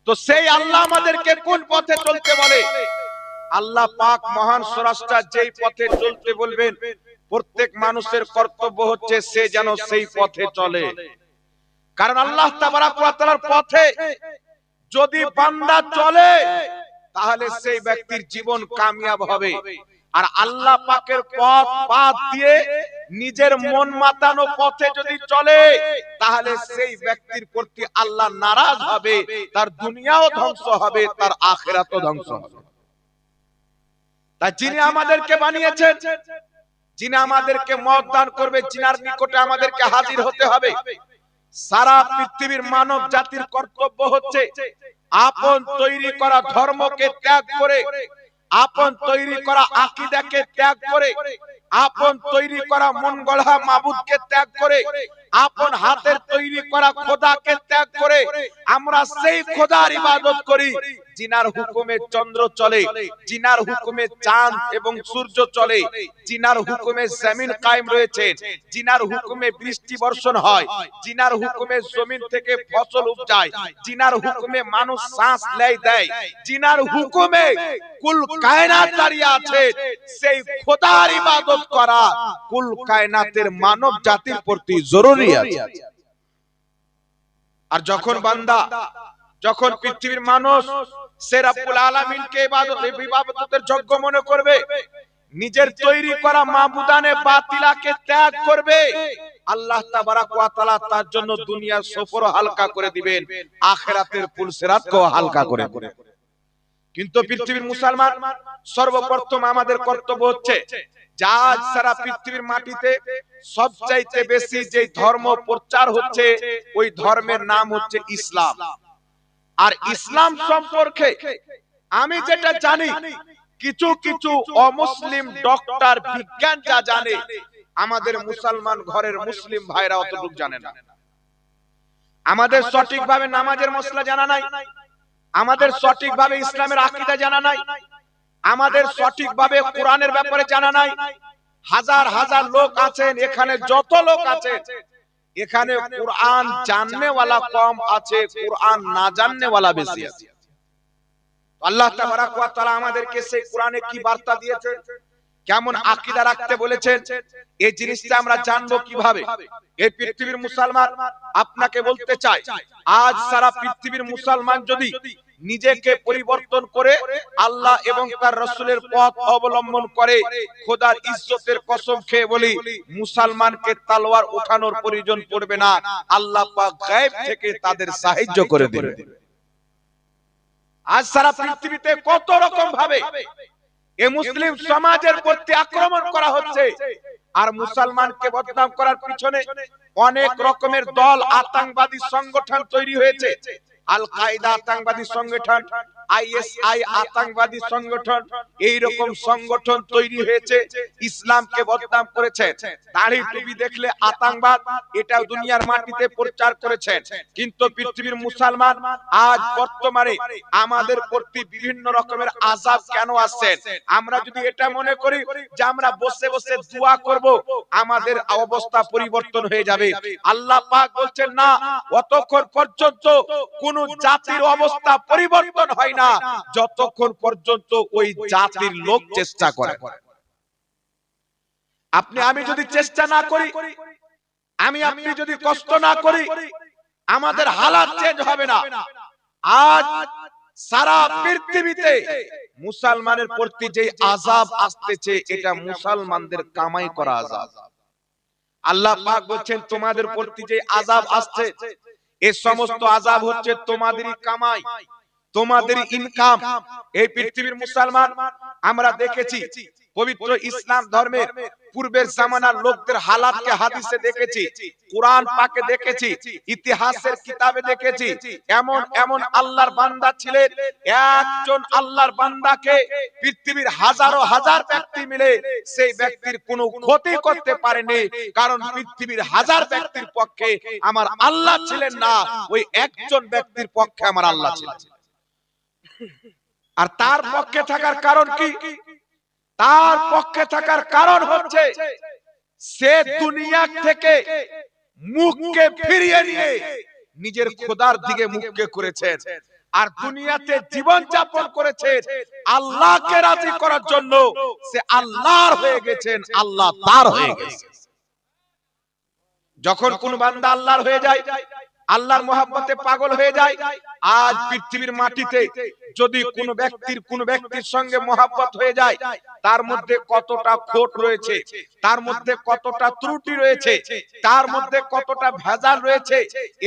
তো সেই আল্লাহ আমাদেরকে কোন পথে চলতে বলে? আল্লাহ পাক মহান স্রষ্টা যেই পথে চলতে বলবেন, প্রত্যেক মানুষের কর্তব্য হচ্ছে সে যেন সেই পথে চলে। কারণ আল্লাহ তাবারাক ওয়া তাআলার পথে যদি বান্দা চলে তাহলে সেই ব্যক্তির জীবন কামিয়াব হবে। আর আল্লাহ পাকের পথ বাদ দিয়ে নিজের মন মাতানো পথে যদি চলে তাহলে সেই ব্যক্তির প্রতি আল্লাহ নারাজ হবে, তার দুনিয়াও ধ্বংস হবে, তার আখিরাতও ধ্বংস হবে। তাই যিনি আমাদেরকে বানিয়েছেন, যিনি আমাদেরকে মত দান করবে, যিনার নিকটে আমাদেরকে হাজির হতে হবে, সারা পৃথিবীর মানব জাতির কর্তব্য হচ্ছে আপন তৈরি করা ধর্মকে ত্যাগ করে, আপন তৈরি করা আকীদাকে ত্যাগ করে, আপন তৈরি করা মন গড়া মাবুদকে ত্যাগ করে, আপন হাতের তৈরি করা খোদাকে ত্যাগ করে আমরা সেই খোদার ইবাদত করি যিনার হুকুমে চন্দ্র চলে, যিনার হুকুমে চাঁদ এবং সূর্য চলে, যিনার হুকুমে জমিন কায়েম রয়েছে, যিনার হুকুমে বৃষ্টি বর্ষণ হয়, যিনার হুকুমে জমিন থেকে ফসল উপজায়, যিনার হুকুমে মানুষ শ্বাস নেয় দেয়, যিনার হুকুমে কুল কায়নাত দাঁড়িয়ে আছে, সেই খোদার ইবাদত করা কুল কায়নাতের মানব জাতির প্রতি জরুরি আছে। আর যখন বান্দা, যখন পৃথিবীর মানুষ সে রব্বুল আলামিনকে ইবাদতের যোগ্য মনে করবে, নিজের তৈরি করা মাবুদানে বাতিলাকে ত্যাগ করবে, আল্লাহ তাবারাক ওয়া তাআলা তার জন্য দুনিয়ার সফর হালকা করে দিবেন, আখিরাতের পুলসিরাতকেও হালকা করে দিবেন। কিন্তু পৃথিবীর মুসলমান সর্বপ্রথম আমাদের কর্তব্য হচ্ছে যা সারা পৃথিবীর মাটিতে সবচাইতে বেশি যে ধর্ম প্রচার হচ্ছে ওই ধর্মের নাম হচ্ছে ইসলাম। আর ইসলাম সম্পর্কে আমি যেটা জানি, কিছু কিছু অমুসলিম ডক্টর বিজ্ঞান যা জানে আমাদের মুসলমান ঘরের মুসলিম ভাইরা অতটুকু জানে না। আমাদের সঠিকভাবে নামাজের মসলা জানা নাই, আমাদের সঠিকভাবে ইসলামের আকীদা জানা নাই, আমাদের সঠিকভাবে কোরআনের ব্যাপারে জানা নাই। হাজার হাজার লোক আছেন এখানে, যত লোক আছে এখানে কোরআন জাননেওয়ালা কম আছে, কোরআন না জাননেওয়ালা বেশি আছে। আল্লাহ তাবারাক ওয়া তাআলা আমাদেরকে সেই কোরআনে কি বার্তা দিয়েছে, কেমন আকীদা রাখতে বলেছেন, এই জিনিসটা আমরা জানবো কিভাবে? এই পৃথিবীর মুসলমান আপনাকে বলতে চাই, আজ সারা পৃথিবীর মুসলমান যদি নিজেকে পরিবর্তন করে আল্লাহ এবং তার রাসূলের পথ অবলম্বন করে, খোদার ইজ্জতের কসম খেয়ে বলি, মুসলমানকে তলোয়ার উঠানোর প্রয়োজন পড়বে না, আল্লাহ পাক গায়েব থেকে তাদের সাহায্য করে দেবে। আজ সারা পৃথিবীতে কত রকম ভাবে এই মুসলিম সমাজের প্রতি আক্রমণ করা হচ্ছে, আর মুসলমানকে বদনাম করার পিছনে অনেক রকমের দল আতঙ্কবাদী সংগঠন তৈরি হয়েছে। আল কায়দা আতঙ্কবাদী সংগঠন, আইএসআই আতঙ্কবাদী সংগঠন, এই রকম সংগঠন তৈরি হয়েছে, ইসলামকে বদনাম করেছে। দাড়ি টুপি দেখলে আতঙ্কবাদ, এটা দুনিয়ার মাটিতে প্রচার করেছেন। কিন্তু পৃথিবীর মুসলমান আজ বর্তমানে আমাদের প্রতি বিভিন্ন রকমের আযাব কেন আসছে? আমরা যদি এটা মনে করি যে আমরা বসে বসে দোয়া করব আমাদের অবস্থা পরিবর্তন হয়ে যাবে, আল্লাহ পাক বলছেন না, অতক্ষণ পর্যন্ত কোন জাতির অবস্থা পরিবর্তন হয় না যতক্ষণ পর্যন্ত ওই জাতির লোক চেষ্টা করে। আপনি আমি যদি চেষ্টা না করি, আমি আপনি যদি কষ্ট না করি, আমাদের হালাত চেঞ্জ হবে না। আজ সারা পৃথিবীতে মুসলমানের প্রতি যে আযাব আসতেছে, এটা মুসলমানদের কামাই করা আযাব। আল্লাহ পাক বলছেন তোমাদের প্রতি যে আযাব আসছে, এই সমস্ত আযাব হচ্ছে তোমাদেরই কামাই, তোমাদেরই ইনকাম। এই পৃথিবীর মুসলমান আমরা দেখেছি, পবিত্র ইসলাম ধর্মের পূর্বের জামানার লোকদের হালাতকে হাদিসে দেখেছি, কোরআন পাকে দেখেছি, ইতিহাসের কিতাবে দেখেছি। এমন এমন আল্লাহর বান্দা ছিলেন, একজন আল্লাহর বান্দাকে পৃথিবীর হাজারো হাজার ব্যক্তি মিলে সেই ব্যক্তির কোনো ক্ষতি করতে পারেনি, কারণ পৃথিবীর হাজার ব্যক্তির পক্ষে আমার আল্লাহ ছিলেন না, ওই একজন ব্যক্তির পক্ষে আমার আল্লাহ ছিলেন। আর তার পক্ষে থাকার কারণ কি? তার পক্ষে থাকার কারণ হচ্ছে সে দুনিয়া থেকে মুখকে ফিরিয়ে নিয়ে নিজের খোদার দিকে মুখকে করেছেন, আর দুনিয়াতে জীবন যাপন করেছেন আল্লাহকে রাজি করার জন্য। সে আল্লাহর হয়ে গেছেন, আল্লাহ তার হয়ে গেছে। যখন কোন বান্দা আল্লাহর হয়ে যায়, আল্লাহর মহব্বতে পাগল হয়ে যায়, আজ পৃথিবীর মাটিতে যদি কোন ব্যক্তির সঙ্গে মহব্বত হয়ে যায়, তার মধ্যে কতটা খোট রয়েছে, তার মধ্যে কতটা ত্রুটি রয়েছে, তার মধ্যে কতটা ভেজাল রয়েছে,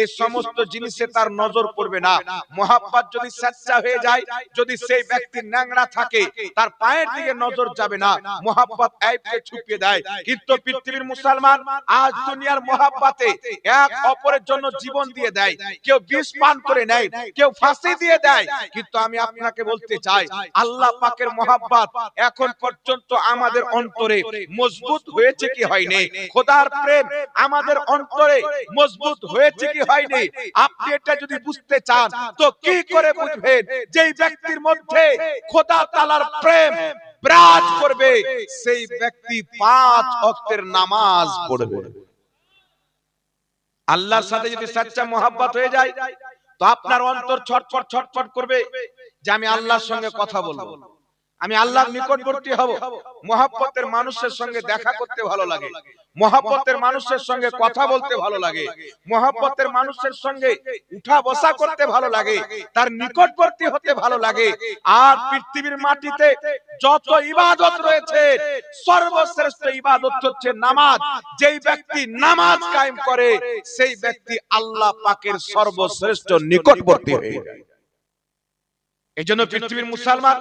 এই সমস্ত জিনিসে তার নজর পড়বে না। মহব্বত যদি সচ্চা হয়ে যায়, যদি সেই ব্যক্তি ন্যাংরা থাকে, তার পায়ের দিকে নজর যাবে না, মহব্বত আইবকে ছুপিয়ে দেয়। কিন্তু পৃথিবীর মুসলমান আজ দুনিয়ার মহব্বতে এক অপরের জন্য জীবন দিয়ে দেয়, কেউ বিষ পান করে নেয়, কেউ ফাঁসি দিয়ে দেয়। কিন্তু আমি আপনাকে বলতে চাই, আল্লাহ পাকের মহব্বত এখন পর্যন্ত আমাদের অন্তরে মজবুত হয়েছে কি হয়নি? খোদার প্রেম আমাদের অন্তরে মজবুত হয়েছে কি হয়নি? আপনি এটা যদি বুঝতে চান, তো কি করে বুঝবেন যেই ব্যক্তির মধ্যে খোদা তাআলার প্রেম বিরাজ করবে, সেই ব্যক্তি 5 ওয়াক্তের নামাজ পড়বে। আল্লাহর সাথে যদি সচ্চা মহব্বত হয়ে যায়, তো আপনার অন্তর ছটফট ছটফট করবে যে আমি আল্লাহর সঙ্গে কথা বলবো, আমি আল্লাহর নিকটবর্তী হব। মহব্বতের মানুষের সঙ্গে দেখা করতে ভালো লাগে, মহব্বতের মানুষের সঙ্গে কথা বলতে ভালো লাগে, মহব্বতের মানুষের সঙ্গে উঠা বসা করতে ভালো লাগে, তার নিকটবর্তী হতে ভালো লাগে। আর পৃথিবীর মাটিতে যত ইবাদত রয়েছে, সর্বশ্রেষ্ঠ ইবাদত হচ্ছে নামাজ। যেই ব্যক্তি নামাজ কায়েম করে, সেই ব্যক্তি আল্লাহ পাকের সর্বশ্রেষ্ঠ নিকটবর্তী হয়ে যায়। এই জন্য পৃথিবীর মুসলমান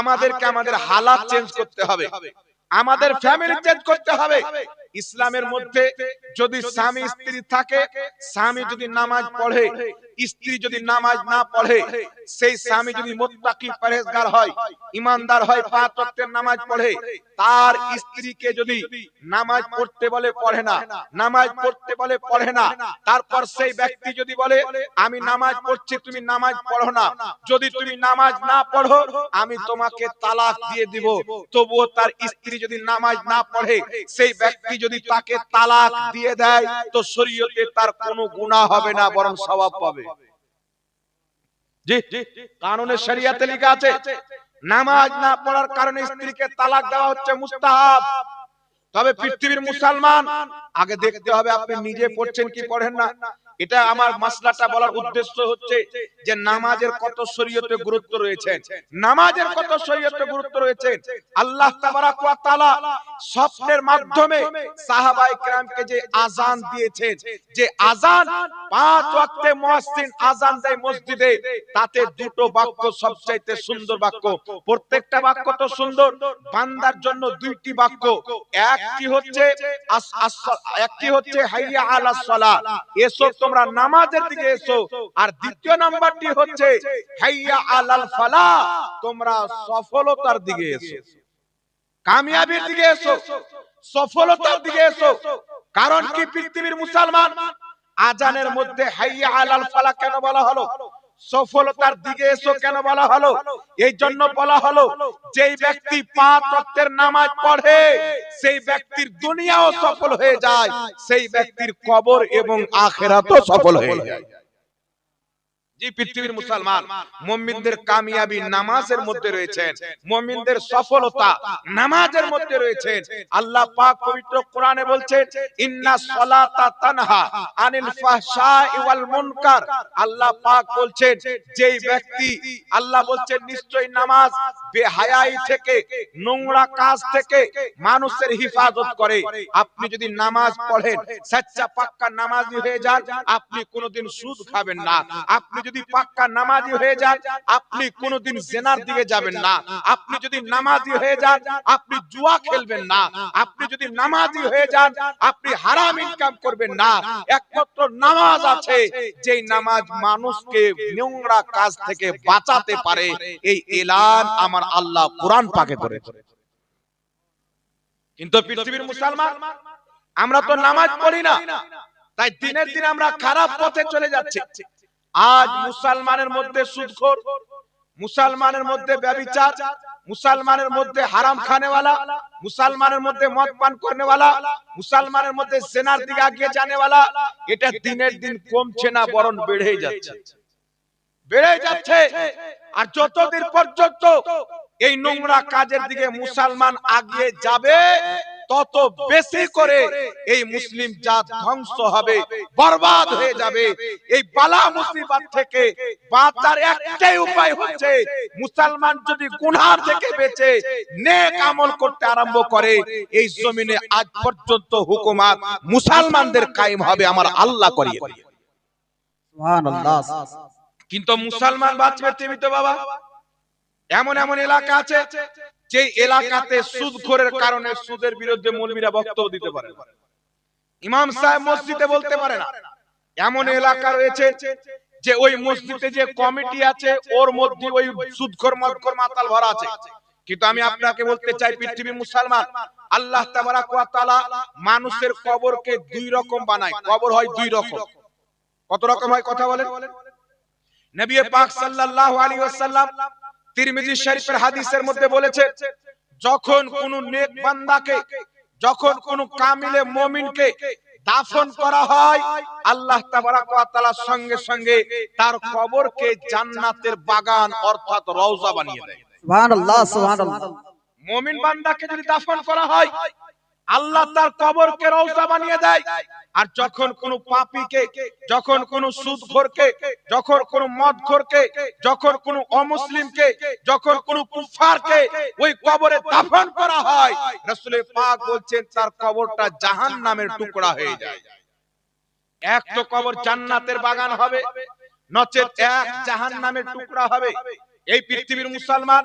আমাদেরকে আমাদের হালাত চেঞ্জ করতে হবে, আমাদের ফ্যামিলি চেঞ্জ করতে হবে। ইসলামের মধ্যে যদি স্বামী স্ত্রী থাকে, স্বামী যদি নামাজ পড়ে, স্ত্রী যদি নামাজ না পড়ে, সেই স্বামী যদি মুত্তাকি পরহেজগার হয়, ঈমানদার হয়, 5 ওয়াক্তের নামাজ পড়ে, তার স্ত্রীকে যদি নামাজ পড়তে বলে পড়ে না, নামাজ পড়তে বলে পড়ে না, তারপর সেই ব্যক্তি যদি বলে আমি নামাজ পড়ছি, তুমি নামাজ পড়ো না, যদি তুমি নামাজ না পড়ো আমি তোমাকে তালাক দিয়ে দিব, তবুও তার স্ত্রী যদি নামাজ না পড়ে, সেই ব্যক্তি যদি তাকে তালাক দিয়ে দেয়, তো শরীয়তে তার কোনো গুনাহ হবে না, বরং সওয়াব পাবে। জি, কানুনে শরিয়াতে লেখা আছে, নামাজ না পড়ার কারণে স্ত্রীকে তালাক দেওয়া হচ্ছে মুস্তাহাব। তবে পৃথিবীর মুসলমান আগে দেখতে হবে আপনি নিজে পড়ছেন কি পড়েন না। এটা আমার মাসলাটা বলার উদ্দেশ্য হচ্ছে যে নামাজের কত শরীয়তে গুরুত্ব রয়েছে, নামাজের কত শরীয়তে গুরুত্ব রয়েছে। আল্লাহ তাবারাক ওয়া তাআলা স্বপ্নের মাধ্যমে সাহাবায়ে কেরামকে যে আযান দিয়েছেন, যে আযান 5 ওয়াক্তে মুয়াজ্জিন আযান দেয় মসজিদে, তাতে দুটো বাক্য সবচাইতে সুন্দর বাক্য। প্রত্যেকটা বাক্য তো সুন্দর, বান্দার জন্য দুইটি বাক্য, একটি হচ্ছে হাইয়া আলাস সালাহ, এসো তোমরা নামাজের দিকে এসো, আর দ্বিতীয় নাম্বারটি হচ্ছে হাইয়া আলাল ফালাহ, তোমরা সফলতার দিকে এসো, কামিয়াবির দিকে এসো, সফলতার দিকে এসো। কারণ কি পৃথিবীর মুসলমান আজানের মধ্যে হাইয়া আলাল ফালাহ কেন বলা হলো, সফলতার দিকে এসো কেন বলা হলো? এই জন্য বলা হলো যেই ব্যক্তি 5 ওয়াক্তের নামাজ পড়ে, সেই ব্যক্তির দুনিয়াও সফল হয়ে যায়, সেই ব্যক্তির কবর এবং আখিরাতও সফল হয়ে যায়। জি পৃথিবীর মুসলমান, মুমিনদের কামিয়াবি নামাজের মধ্যে রয়েছে, মুমিনদের সফলতা নামাজের মধ্যে রয়েছে। আল্লাহ পাক পবিত্র কোরআনে বলছেন ইন্নাস সালাতা তানহা আনিল ফাহশাই ওয়াল মুনকার। আল্লাহ পাক বলছেন যেই ব্যক্তি, আল্লাহ বলছেন নিশ্চয়ই নামাজ বেহায়াই থেকে, নোংরা কাজ থেকে মানুষের হিফাজত করে। আপনি যদি নামাজ পড়েন, সচ্চা পাক্কা নামাজি হয়ে যান, আপনি কোনোদিন সুদ খাবেন না। আপনি যদি পাক্কা নামাজি হয়ে যান, আপনি কোনোদিন জিনার দিকে যাবেন না। আপনি যদি নামাজি হয়ে যান, আপনি জুয়া খেলবেন না। আপনি যদি নামাজি হয়ে যান, আপনি হারাম ইনকাম করবেন না। একমাত্র নামাজ আছে যেই নামাজ মানুষকে নোংরা কাজ থেকে বাঁচাতে পারে। এই এলান আমার আল্লাহ কোরআন পাকে করেছে। কিন্তু পৃথিবীর মুসলমান আমরা তো নামাজ পড়ি না, তাই দিনের দিন আমরা খারাপ পথে চলে যাচ্ছি। আজ মুসলমানের মধ্যে সুদখোর, মুসলমানের মধ্যে ব্যভিচার, মুসলমানের মধ্যে হারাম খানেওয়ালা, মুসলমানের মধ্যে মদ পান করনেওয়ালা, মুসলমানের মধ্যে জেনার দিকে এগিয়ে জানেওয়ালা, এটা দিনের দিন কমছে না, বরং বেড়ে যাচ্ছে, বেড়ে যাচ্ছে। আর যতদিন পর্যন্ত এই নোংরা কাজের দিকে মুসলমান এগিয়ে যাবে, তত বেশি করে এই মুসলিম জাত ধ্বংস হবে, বরবাদ হয়ে যাবে। এই বালা মুসিবত থেকে বাঁচার একটাই উপায় হচ্ছে, মুসলমান যদি গুনাহ থেকে বেঁচে নেক আমল করতে আরম্ভ করে, এই জমিনে আজ পর্যন্ত হুকুমত মুসলমানদের কায়েম হবে, আমার আল্লাহ করিয়ে। সুবহানাল্লাহ। কিন্তু মুসলমান বাঁচবে টিভিতে বাবা। এমন এমন এলাকা আছে যে এলাকাতে সুদখোরের কারণে সুদের বিরুদ্ধে মৌলবীরা বক্তব্য দিতে পারে না, ইমাম সাহেব মসজিদে বলতে পারে না। এমন এলাকা রয়েছে যে ওই মসজিদে যে কমিটি আছে ওর মধ্যে ওই সুদখোর মদখোর মাতাল ভরা আছে। কিন্তু আমি আপনাকে বলতে চাই, পৃথিবীর মুসলমান, আল্লাহ তাবারাক ওয়া তাআলা মানুষের কবরকে দুই রকম বানায়। কবর হয় দুই রকম। কত রকম হয় কথা বলেন? নবী পাক সাল্লাল্লাহু আলাইহি ওয়াসাল্লাম তিরমিজি শরীফের হাদিসের মধ্যে বলেছে, যখন কোন নেক বান্দাকে, যখন কোন কামিলে মুমিনকে দাফন করা হয়, আল্লাহ তাবারাক ওয়া তাআলা সঙ্গে সঙ্গে তার কবরকে জান্নাতের বাগান অর্থাৎ রওজা বানিয়ে দেয়। সুবহানাল্লাহ, সুবহানাল্লাহ। মুমিন বান্দাকে যদি দাফন করা হয়, আল্লাহ তার কবরকে রওজা বানিয়ে দেয়। আর যখন কোন পাপীকে, যখন কোন সুদখোরকে, যখন কোন মদখোরকে, যখন কোন অমুসলিমকে, যখন কোন কুফারকে ওই কবরে দাফন করা হয়, রাসূল পাক বলছেন তার কবরটা জাহান্নামের টুকরা হয়ে যায়। এক তো কবর জান্নাতের বাগান হবে, নচেত এক জাহান্নামের টুকরা হবে। এই পৃথিবীর মুসলমান,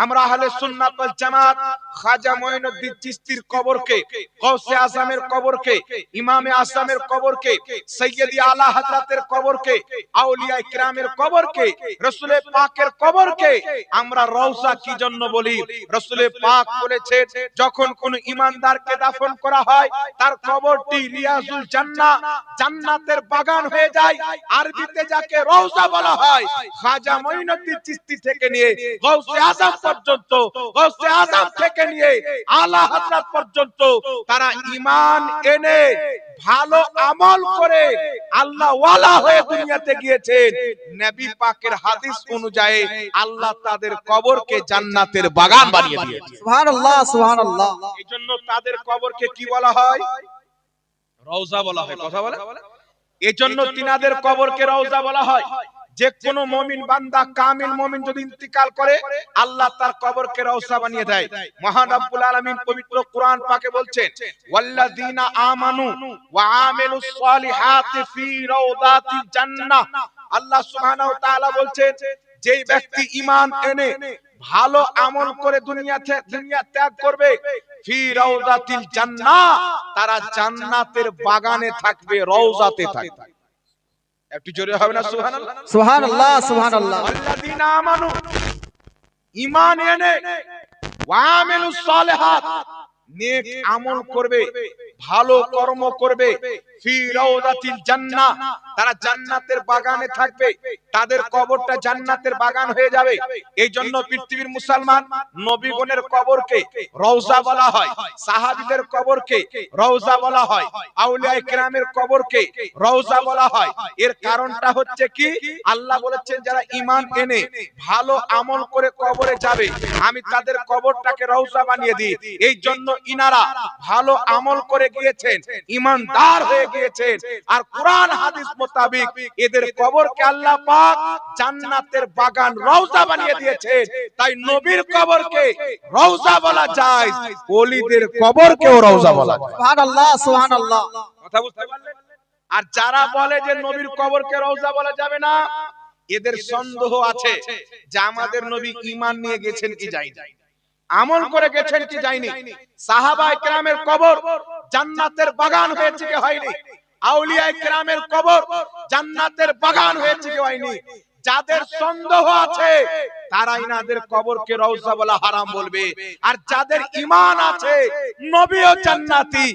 আমরা আহলে সুন্নাত ওয়াল জামাত খাজা মঈনুদ্দিন চিশতির কবরকে, গৌসে আজমের কবরকে, ইমামে আজমের কবরকে, সৈয়দি আলা হযরতের কবরকে, আউলিয়া কিরামের কবরকে, রাসূল পাকের কবরকে আমরা রওজা কি জন্য বলি? রাসূল পাক বলেছেন, যখন কোন ঈমানদারকে দাফন করা হয়, তার কবরটি রিয়াজুল জান্নাহ, জান্নাতের বাগান হয়ে যায়। আরবিতে যাকে রওজা বলা হয়, খাজা মঈনুদ্দিন চিশতি থেকে নিয়ে গৌসে আজম পর্যন্ত, গৌসে আজম থেকে নিয়ে আলা হযরত পর্যন্ত তারা ঈমান এনে ভালো আমল করে আল্লাহ ওয়ালা হয়ে দুনিয়াতে গিয়েছেন। নবী পাকের হাদিস অনুযায়ী আল্লাহ তাদের কবরকে জান্নাতের বাগান বানিয়ে দিয়েছে। সুবহানাল্লাহ, সুবহানাল্লাহ। এজন্য তাদের কবরকে কি বলা হয়? রওজা বলা হয়। কথা বলে, এজন্য তিনাদের কবরকে রওজা বলা হয়। যে কোন মুমিন বান্দা, কামিল মুমিন যদি ইন্তিকাল করে, আল্লাহ তার কবরকে রওজা বানিয়ে দেয়। মহান রব্বুল আলামিন পবিত্র কোরআন পাকে বলছেন, ওয়াল্লাযীনা আমানু ওয়া আমিলুস সালিহাতি ফি রাওদাতিল জান্নাহ। আল্লাহ সুবহানাহু ওয়া তাআলা বলছেন, যেই ব্যক্তি ঈমান এনে ভালো আমল করে দুনিয়া ত্যাগ করবে, ফি রাওদাতিল জান্নাহ, তারা জান্নাতের বাগানে থাকবে, রওজাতে থাকবে। একটু জোরে হবে না সুবহানাল্লাহ? সুবহানাল্লাহ, সুবহানাল্লাহ। আল্লাযীনা আমানু, ঈমান এনে, ওয়া আমিলুস সালিহাত, নেক আমল করবে, ভালো কর্ম করবে, ফি রাওদাতিল জান্নাহ, তারা জান্নাতের বাগানে থাকবে, তাদের কবরটা জান্নাতের বাগান হয়ে যাবে। এই জন্য পৃথিবীর মুসলমান নবীগণের কবরকে রওজা বলা হয়, সাহাবীদের কবরকে রওজা বলা হয়, আউলিয়া কিরামের কবরকে রওজা বলা হয়। এর কারণটা হচ্ছে কি? আল্লাহ বলেছেন, যারা ঈমান এনে ভালো আমল করে কবরে যাবে, আমি তাদের কবরটাকে রওজা বানিয়ে দিই। এই জন্য ইনারা ভালো আমল করে গিয়েছেন, ঈমানদার হয়ে গিয়েছেন। আর কোরআন হাদিস মোতাবেক এদের কবরকে আল্লাহ পাক জান্নাতের বাগান, রওজা বানিয়ে দিয়েছেন। তাই নবীর কবরকে রওজা বলা যায়, ওলিদের কবরকেও রওজা বলা যায়। সুবহানাল্লাহ, সুবহানাল্লাহ। কথা বুঝতে পারলেন? আর যারা বলে যে নবীর কবরকে রওজা বলা যাবে না, এদের সন্দেহ আছে যে আমাদের নবী ঈমান নিয়ে গেছেন কি যায়নি, আমল করে গেছেন কি যায়নি। সাহাবায়ে কেরামের কবর জান্নাতের বাগান হয়েছে কি হয়নি? আউলিয়ায়ে কেরামের কবর জান্নাতের বাগান হয়েছে কি হয়নি? যাদের সন্দেহ আছে তারা ইনাদের কবরকে রওজা বলা হারাম বলবে। আর যাদের ঈমান আছে, নবীও জান্নাতি,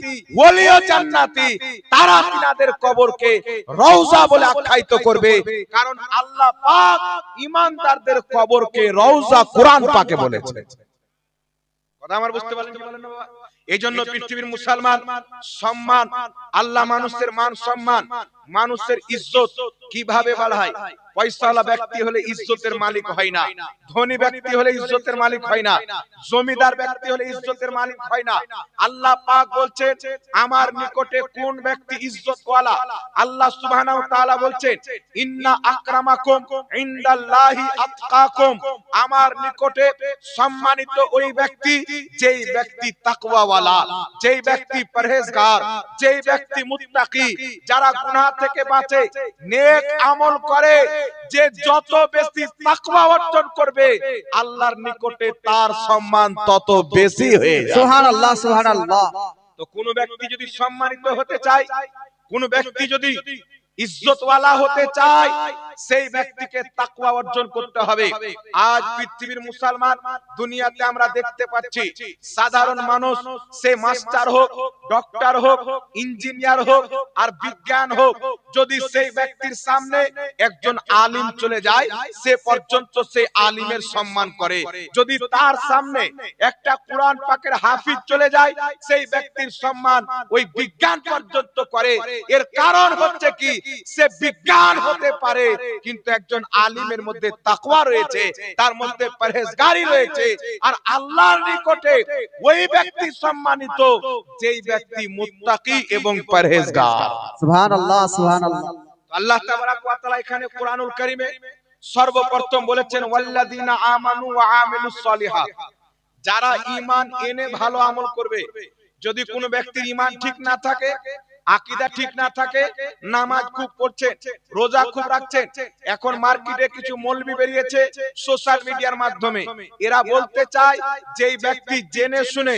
ওলিও জান্নাতি, তারা ইনাদের কবরকে রওজা বলে আখ্যায়িত করবে। কারণ আল্লাহ পাক ঈমানদারদের কবরকে রওজা কোরআন পাকে বলেছে। কথা আমার বুঝতে পারলেন কি বলেন না বাবা? এই জন্য পৃথিবীর মুসলমান সম্মান, আল্লাহ মানুষের মান সম্মান, মানুষের ইজ্জত কিভাবে বাড়ায়? পয়সাওয়ালা ব্যক্তি হলে ইজ্জতের মালিক হয় না, ধনী ব্যক্তি হলে ইজ্জতের মালিক হয় না, জমিদার ব্যক্তি হলে ইজ্জতের মালিক হয় না। আল্লাহ পাক বলছেন আমার নিকটে কোন ব্যক্তি ইজ্জতওয়ালা? আল্লাহ সুবহানাহু ওয়া তাআলা বলছেন ইন্না আকরামাকুম ইনদাল্লাহি আতকাকুম, আমার নিকটে সম্মানিত ওই ব্যক্তি যেই ব্যক্তি তাকওয়াওয়ালা, যেই ব্যক্তি পরহেজগার, যেই ব্যক্তি মুত্তাকি, যারা গুনাহ থেকে বাঁচে, নেক আমল করে, যে যত বেশি তাকওয়া অর্জন করবে আল্লাহর নিকটে তার সম্মান তত বেশি হয়ে যায়। সুবহানাল্লাহ সুবহানাল্লাহ। তো কোন ব্যক্তি যদি সম্মানিত হতে চায়, কোন ব্যক্তি যদি ইজ্জতওয়ালা হতে চায়, সেই ব্যক্তিকে তাকওয়া অর্জন করতে হবে। আজ পৃথিবীর মুসলমান দুনিয়াতে আমরা দেখতে পাচ্ছি সাধারণ মানুষ, সে মাস্টার হোক, ডক্টর হোক, ইঞ্জিনিয়ার হোক আর বিজ্ঞান হোক, যদি সেই ব্যক্তির সামনে একজন আলিম চলে যায় সে পর্যন্ত সেই আলিমের সম্মান করে। যদি তার সামনে একটা কোরআন পাকের হাফিজ চলে যায় সেই ব্যক্তির সম্মান ওই বিজ্ঞান পর্যন্ত করে। এর কারণ হচ্ছে কি, সে বিজ্ঞান হতে পারে কিন্তু একজন আলিমের মধ্যে তাকওয়া রয়েছে, তার মধ্যে পরহেজগারি রয়েছে, আর আল্লাহর নিকটে ওই ব্যক্তি সম্মানিত যেই ব্যক্তি মুত্তাকি এবং পরহেজগার। সুবহানাল্লাহ সুবহানাল্লাহ। আল্লাহ তাবারাক ওয়া তাআলা এখানে কোরআনুল কারীমে সর্বপ্রথম বলেছেন ওয়াল্লাযিনা আমানু ওয়া আমিলুস সলিহাত, যারা ঈমান এনে ভালো আমল করবে। যদি কোনো ব্যক্তির ঈমান ঠিক না থাকে, আকীদা ঠিক না থাকে, নামাজ খুব পড়ছেন, রোজা খুব রাখছেন, এখন মার্কেটে কিছু মৌলবি বেরিয়েছে সোশ্যাল মিডিয়ার মাধ্যমে, এরা বলতে চায় যেই ব্যক্তি জেনে শুনে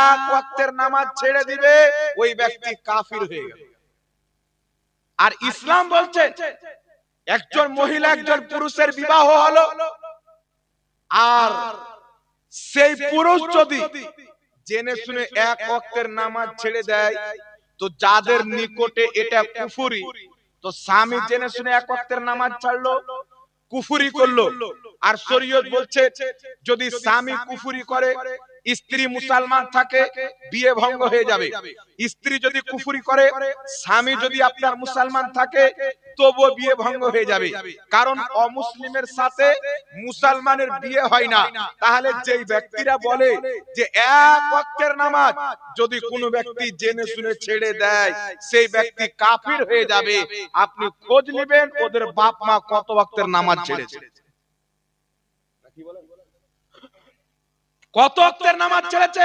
এক ওয়াক্তের নামাজ ছেড়ে দিবে ওই ব্যক্তি কাফির হয়ে গেল। আর ইসলাম বলছে একজন মহিলা একজন পুরুষের বিবাহ হলো, আর সেই পুরুষ যদি জেনে শুনে এক ওয়াক্তের নামাজ ছেড়ে দেয় তো যাদের নিকটে এটা কুফরি, তো স্বামী জেনে শুনে এক ওয়াক্তের নামাজ ছাড়লো, কুফরি করলো। আর শরীয়ত বলছে যদি স্বামী কুফরি করে, স্ত্রী মুসলমান থাকে, বিয়ে ভঙ্গ হয়ে যাবে। স্ত্রী যদি কুফরি করে, স্বামী যদি আপনার মুসলমান থাকে তবুও বিয়ে ভঙ্গ হয়ে যাবে, কারণ অমুসলিমের সাথে মুসলমানের বিয়ে হয় না। তাহলে যেই ব্যক্তিরা বলে যে এক ওয়াক্তের নামাজ যদি কোনো ব্যক্তি জেনে শুনে ছেড়ে দেয় সেই ব্যক্তি কাফির হয়ে যাবে, আপনি খোঁজ নেবেন ওদের বাপ মা কত ওয়াক্তের নামাজ ছেড়েছে, কত ওয়াক্তের নামাজ ছেড়েছে।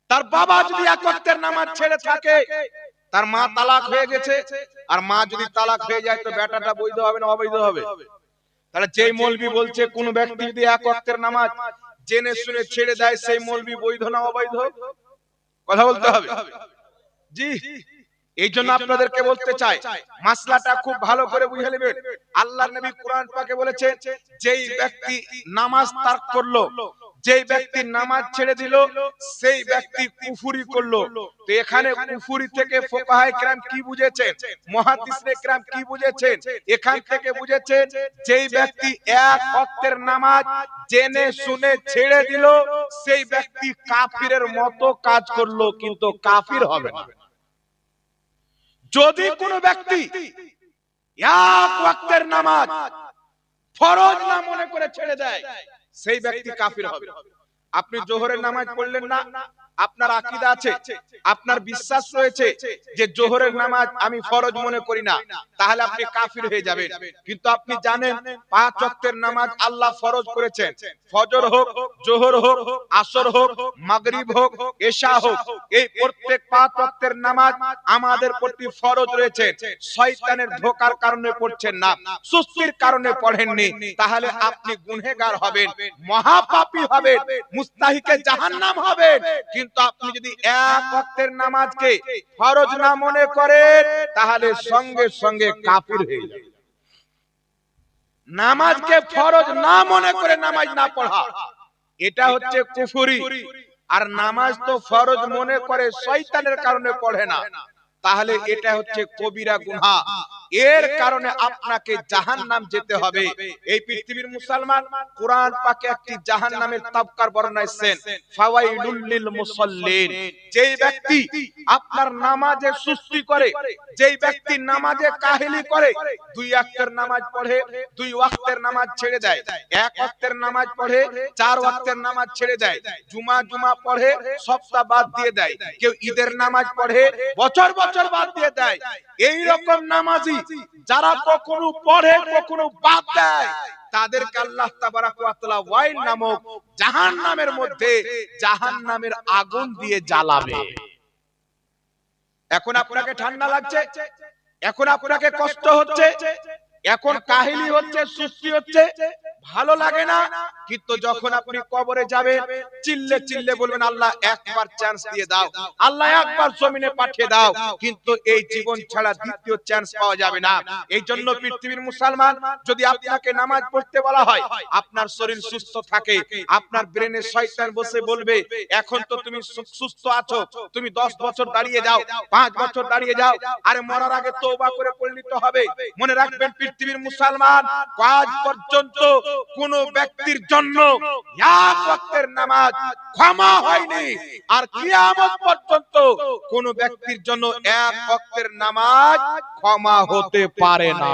তার বাবা যদি এক ওয়াক্তের নামাজ ছেড়ে থাকে, তার মা তালাক হয়ে গেছে, আর মা যদি তালাক হয়ে যায় তো বেটাটা বৈধ হবে না অবৈধ হবে? তাহলে যেই মৌলবি বলছে কোন ব্যক্তি যদি এক ওয়াক্তের নামাজ জেনে শুনে ছেড়ে দেয় সেই মৌলবি বৈধ না অবৈধ? কথা বলতে হবে জি। এই জন্য আপনাদেরকে বলতে চাই মাসলাটা খুব ভালো করে বুঝে নেবেন। আল্লাহর নবী কোরআন পাকে বলেছেন যেই ব্যক্তি নামাজ তারক করলো, যেই ব্যক্তি নামাজ ছেড়ে দিল সেই ব্যক্তি কুফরি করলো। তো এখানে কুফরি থেকে ফুকাহায়ে কেরাম কি বুঝেছেন, মুহাদ্দিসে কেরাম কি বুঝেছেন? এখান থেকে বুঝেছেন যেই ব্যক্তি এক ওয়াক্তের নামাজ জেনে শুনে ছেড়ে দিল সেই ব্যক্তি কাফিরের মতো কাজ করলো কিন্তু কাফির হবে না। যদি কোনো ব্যক্তি এক ওয়াক্তের নামাজ ফরজ না মনে করে ছেড়ে দেয় সেই ব্যক্তি কাফির হবে। আপনি জোহরের নামাজ পড়লেন না, আপনার আকীদা আছে, আপনার বিশ্বাস রয়েছে যে জোহরের নামাজ আমি ফরজ মনে করি না, তাহলে আপনি কাফির হয়ে যাবেন। কিন্তু আপনি জানেন পাঁচ ওয়াক্তের নামাজ আল্লাহ ফরজ করেছেন, ফজর হোক, জোহর হোক, আসর হোক, মাগরিব হোক, এশা হোক, এই প্রত্যেক পাঁচ ওয়াক্তের নামাজ আমাদের প্রতি ফরজ রয়েছে। শয়তানের ধোঁকার কারণে পড়ছেন না, সুস্তির কারণে পড়েননি, তাহলে আপনি গুনাহগার হবেন, মহাপাপী হবেন, মুস্তাহিকে জাহান্নাম হবেন। কিন্তু আপনি যদি এক ওয়াক্তের নামাজকে ফরজ না মনে করেন তাহলে সঙ্গে সঙ্গে কাফির হয়ে যাবেন। নামাজকে ফরজ না মনে করে নামাজ না পড়া এটা হচ্ছে কুফরি। আর নামাজ তো ফরজ মনে করে শয়তানের কারণে পড়ে না, তাহলে এটা হচ্ছে কবিরা গুনাহ। এর কারণে আপনাকে জাহান্নাম যেতে হবে। এই পৃথিবীর মুসলমান কুরআন পাকে একটি জাহান্নামের তাবকার বর্ণনা এসেছেন, ফাওয়াইলুল লিল মুসাল্লিন। যেই ব্যক্তি আপনার নামাজে সুস্তি করে, যেই ব্যক্তি নামাজে কাহিলি করে, দুই ওয়াক্তের নামাজ পড়ে, দুই ওয়াক্তের নামাজ ছেড়ে দেয়, এক ওয়াক্তের নামাজ পড়ে, চার ওয়াক্তের নামাজ ছেড়ে দেয়, জুমা পড়ে, সপ্তাহ বাদ দিয়ে দেয়, কেউ ঈদের নামাজ পড়ে, বছর বছর বাদ দিয়ে দেয়, এই রকম নামাজি যারা কখনো পড়ে কখনো বাদ দেয়, তাদেরকে আল্লাহ তাবারাক ওয়া তাআলা ওয়াইল নামক জাহান্নামের মধ্যে জাহান্নামের আগুন দিয়ে জ্বালাবে। এখন আপনাকে ঠান্ডা লাগছে, এখন আপনাকে কষ্ট হচ্ছে, এখন কাহিলি হচ্ছে, সুস্তি হচ্ছে, ভালো লাগে না, কিন্তু যখন আপনি কবরে যাবেন চিল্লে চিল্লে বলবেন আল্লাহ একবার চান্স দিয়ে দাও, আল্লাহ একবার জমিনে পাঠিয়ে দাও, কিন্তু এই জীবন ছাড়া দ্বিতীয় চান্স পাওয়া যাবে না। এই জন্য পৃথিবীর মুসলমান, যদি আপনাকে নামাজ পড়তে বলা হয়, আপনার শরীর সুস্থ থাকে, আপনার ব্রেনে শয়তান বসে বলবে এখন তো তুমি সুস্থ আছো, তুমি 10 বছর দাঁড়িয়ে যাও, 5 বছর দাঁড়িয়ে যাও, আরে মরার আগে তওবা করে পরিণত হবে। মনে রাখবেন পৃথিবীর মুসলমান, আজ পর্যন্ত কোন ব্যক্তির জন্য এক ওয়াক্তের নামাজ ক্ষমা হয়নি, আর কিয়ামত পর্যন্ত কোন ব্যক্তির জন্য এক ওয়াক্তের নামাজ ক্ষমা হতে পারে না।